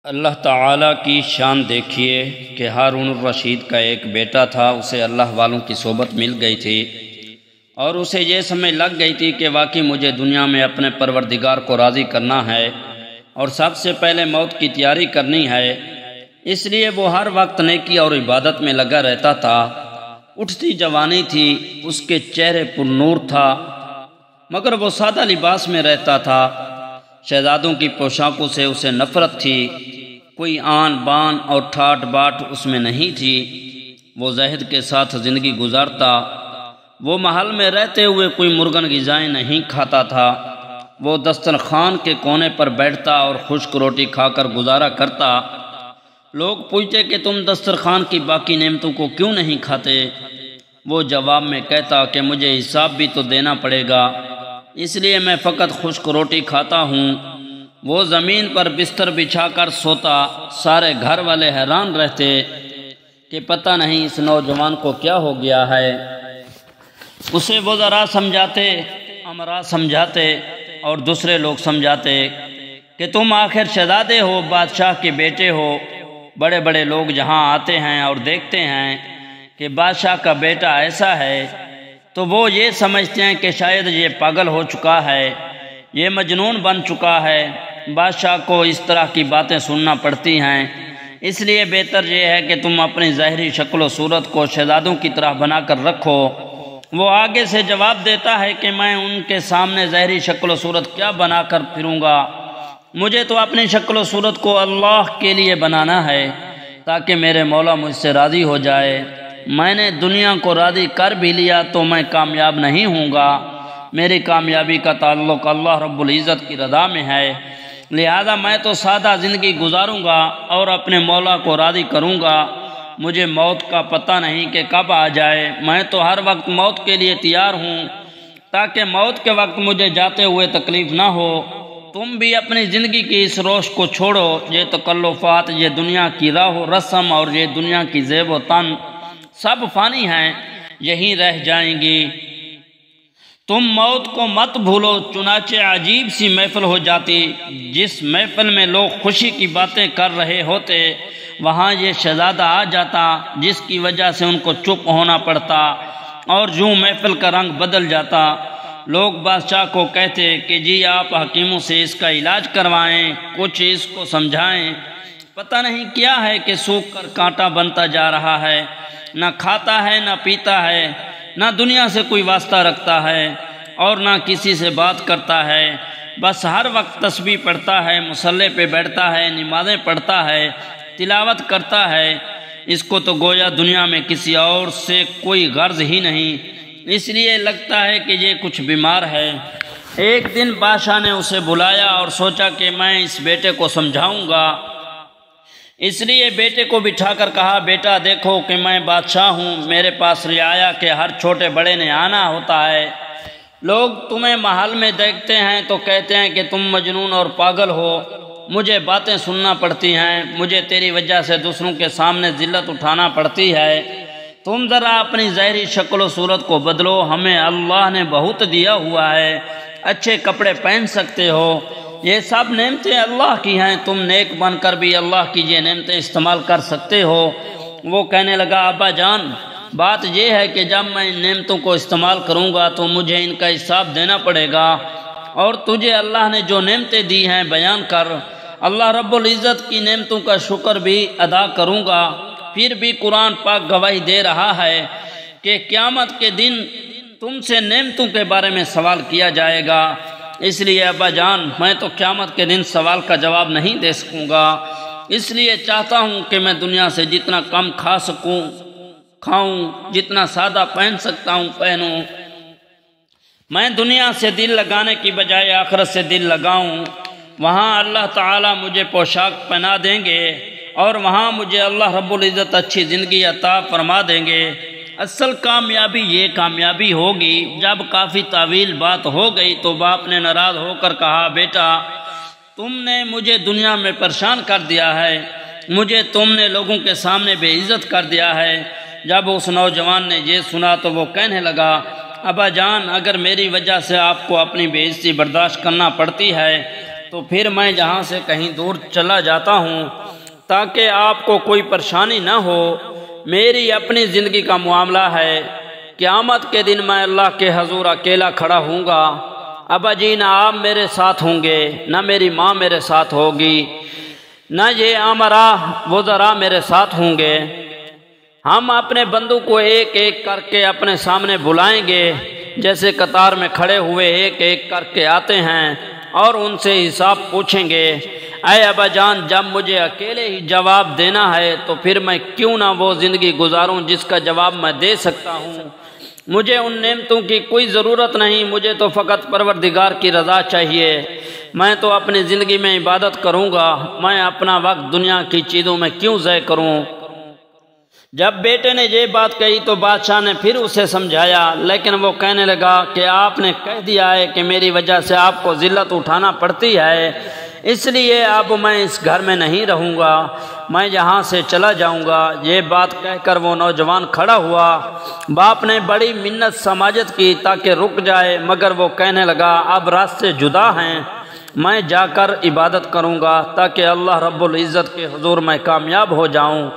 اللہ تعالیٰ کی شان دیکھیے کہ ہارون الرشید کا ایک بیٹا تھا، اسے اللہ والوں کی صحبت مل گئی تھی اور اسے یہ سمجھ لگ گئی تھی کہ واقعی مجھے دنیا میں اپنے پروردگار کو راضی کرنا ہے اور سب سے پہلے موت کی تیاری کرنی ہے۔ اس لیے وہ ہر وقت نیکی اور عبادت میں لگا رہتا تھا۔ اٹھتی جوانی تھی، اس کے چہرے پر نور تھا، مگر وہ سادہ لباس میں رہتا تھا۔ شہزادوں کی پوشاکوں سے اسے نفرت تھی، کوئی آن بان اور ٹھاٹ باٹ اس میں نہیں تھی۔ وہ زہد کے ساتھ زندگی گزارتا، وہ محل میں رہتے ہوئے کوئی مرغن غذائیں نہیں کھاتا تھا۔ وہ دسترخوان کے کونے پر بیٹھتا اور خشک روٹی کھا کر گزارا کرتا۔ لوگ پوچھتے کہ تم دسترخوان کی باقی نعمتوں کو کیوں نہیں کھاتے؟ وہ جواب میں کہتا کہ مجھے حساب بھی تو دینا پڑے گا، اس لیے میں فقط خشک روٹی کھاتا ہوں۔ وہ زمین پر بستر بچھا کر سوتا، سارے گھر والے حیران رہتے کہ پتہ نہیں اس نوجوان کو کیا ہو گیا ہے۔ اسے وہ ذرا سمجھاتے، امراء سمجھاتے اور دوسرے لوگ سمجھاتے کہ تم آخر شہزادے ہو، بادشاہ کے بیٹے ہو۔ بڑے بڑے لوگ جہاں آتے ہیں اور دیکھتے ہیں کہ بادشاہ کا بیٹا ایسا ہے تو وہ یہ سمجھتے ہیں کہ شاید یہ پاگل ہو چکا ہے، یہ مجنون بن چکا ہے۔ بادشاہ کو اس طرح کی باتیں سننا پڑتی ہیں، اس لیے بہتر یہ ہے کہ تم اپنی ظاہری شکل و صورت کو شہزادوں کی طرح بنا کر رکھو۔ وہ آگے سے جواب دیتا ہے کہ میں ان کے سامنے ظاہری شکل و صورت کیا بنا کر پھروں گا، مجھے تو اپنی شکل و صورت کو اللہ کے لیے بنانا ہے تاکہ میرے مولا مجھ سے راضی ہو جائے۔ میں نے دنیا کو راضی کر بھی لیا تو میں کامیاب نہیں ہوں گا، میری کامیابی کا تعلق اللہ رب العزت کی رضا میں ہے، لہذا میں تو سادہ زندگی گزاروں گا اور اپنے مولا کو راضی کروں گا۔ مجھے موت کا پتہ نہیں کہ کب آ جائے، میں تو ہر وقت موت کے لیے تیار ہوں تاکہ موت کے وقت مجھے جاتے ہوئے تکلیف نہ ہو۔ تم بھی اپنی زندگی کی اس روش کو چھوڑو، یہ تکلفات، یہ دنیا کی راہ و رسم اور یہ دنیا کی زیب و تن سب فانی ہیں، یہیں رہ جائیں گی۔ تم موت کو مت بھولو۔ چنانچہ عجیب سی محفل ہو جاتی، جس محفل میں لوگ خوشی کی باتیں کر رہے ہوتے وہاں یہ شہزادہ آ جاتا، جس کی وجہ سے ان کو چپ ہونا پڑتا اور یوں محفل کا رنگ بدل جاتا۔ لوگ بادشاہ کو کہتے کہ جی آپ حکیموں سے اس کا علاج کروائیں، کچھ اس کو سمجھائیں، پتہ نہیں کیا ہے کہ سوکھ کر کانٹا بنتا جا رہا ہے، نہ کھاتا ہے نہ پیتا ہے، نہ دنیا سے کوئی واسطہ رکھتا ہے اور نہ کسی سے بات کرتا ہے، بس ہر وقت تسبیح پڑھتا ہے، مصلی پہ بیٹھتا ہے، نمازیں پڑھتا ہے، تلاوت کرتا ہے۔ اس کو تو گویا دنیا میں کسی اور سے کوئی غرض ہی نہیں، اس لیے لگتا ہے کہ یہ کچھ بیمار ہے۔ ایک دن بادشاہ نے اسے بلایا اور سوچا کہ میں اس بیٹے کو سمجھاؤں گا، اس لیے بیٹے کو بٹھا کر کہا بیٹا دیکھو کہ میں بادشاہ ہوں، میرے پاس رعایا کے ہر چھوٹے بڑے نے آنا ہوتا ہے۔ لوگ تمہیں محل میں دیکھتے ہیں تو کہتے ہیں کہ تم مجنون اور پاگل ہو، مجھے باتیں سننا پڑتی ہیں، مجھے تیری وجہ سے دوسروں کے سامنے ذلت اٹھانا پڑتی ہے۔ تم ذرا اپنی ظاہری شکل و صورت کو بدلو، ہمیں اللہ نے بہت دیا ہوا ہے، اچھے کپڑے پہن سکتے ہو، یہ سب نعمتیں اللہ کی ہیں، تم نیک بن کر بھی اللہ کی یہ نعمتیں استعمال کر سکتے ہو۔ وہ کہنے لگا ابا جان بات یہ ہے کہ جب میں ان نعمتوں کو استعمال کروں گا تو مجھے ان کا حساب دینا پڑے گا، اور تجھے اللہ نے جو نعمتیں دی ہیں بیان کر، اللہ رب العزت کی نعمتوں کا شکر بھی ادا کروں گا۔ پھر بھی قرآن پاک گواہی دے رہا ہے کہ قیامت کے دن تم سے نعمتوں کے بارے میں سوال کیا جائے گا، اس لیے ابا جان میں تو قیامت کے دن سوال کا جواب نہیں دے سکوں گا، اس لیے چاہتا ہوں کہ میں دنیا سے جتنا کم کھا سکوں کھاؤں، جتنا سادہ پہن سکتا ہوں پہنوں، میں دنیا سے دل لگانے کی بجائے آخرت سے دل لگاؤں۔ وہاں اللہ تعالیٰ مجھے پوشاک پہنا دیں گے اور وہاں مجھے اللہ رب العزت اچھی زندگی عطا فرما دیں گے۔ اصل کامیابی یہ کامیابی ہوگی جب کافی طویل بات ہو گئی تو باپ نے ناراض ہو کر کہا بیٹا تم نے مجھے دنیا میں پریشان کر دیا ہے، مجھے تم نے لوگوں کے سامنے بے عزت کر دیا ہے۔ جب اس نوجوان نے یہ سنا تو وہ کہنے لگا ابا جان اگر میری وجہ سے آپ کو اپنی بے عزتی برداشت کرنا پڑتی ہے تو پھر میں جہاں سے کہیں دور چلا جاتا ہوں تاکہ آپ کو کوئی پریشانی نہ ہو۔ میری اپنی زندگی کا معاملہ ہے، قیامت کے دن میں اللہ کے حضور اکیلا کھڑا ہوں گا۔ ابا جی نہ آپ میرے ساتھ ہوں گے، نہ میری ماں میرے ساتھ ہوگی، نہ یہ آمرا وزراء میرے ساتھ ہوں گے۔ ہم اپنے بندوں کو ایک ایک کر کے اپنے سامنے بلائیں گے، جیسے قطار میں کھڑے ہوئے ایک ایک کر کے آتے ہیں اور ان سے حساب پوچھیں گے۔ اے ابا جان، جب مجھے اکیلے ہی جواب دینا ہے تو پھر میں کیوں نہ وہ زندگی گزاروں جس کا جواب میں دے سکتا ہوں۔ مجھے ان نعمتوں کی کوئی ضرورت نہیں، مجھے تو فقط پروردگار کی رضا چاہیے۔ میں تو اپنی زندگی میں عبادت کروں گا، میں اپنا وقت دنیا کی چیزوں میں کیوں ضائع کروں۔ جب بیٹے نے یہ بات کہی تو بادشاہ نے پھر اسے سمجھایا، لیکن وہ کہنے لگا کہ آپ نے کہہ دیا ہے کہ میری وجہ سے آپ کو ذلت اٹھانا پڑتی ہے، اس لیے اب میں اس گھر میں نہیں رہوں گا، میں یہاں سے چلا جاؤں گا۔ یہ بات کہہ کر وہ نوجوان کھڑا ہوا۔ باپ نے بڑی منت سماجت کی تاکہ رک جائے، مگر وہ کہنے لگا اب راستے جدا ہیں، میں جا کر عبادت کروں گا تاکہ اللہ رب العزت کے حضور میں کامیاب ہو جاؤں۔